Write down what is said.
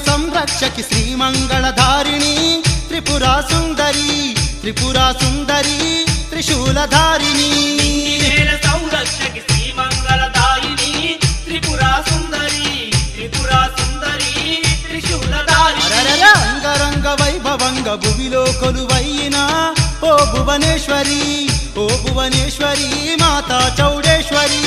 సంరక్షకి శ్రీమంగళధారిణి త్రిపురా సుందరి త్రిపురా సుందరి త్రిశూలధారిణి సంరక్షకి శ్రీమంగళదాయిని త్రిపురా సుందరి త్రిపురా సుందరి త్రిశూలధారిణి రంగరంగ వైభవంగ భువిలో కొలువైన ఓ భువనేశ్వరి మాతా చౌడేశ్వరి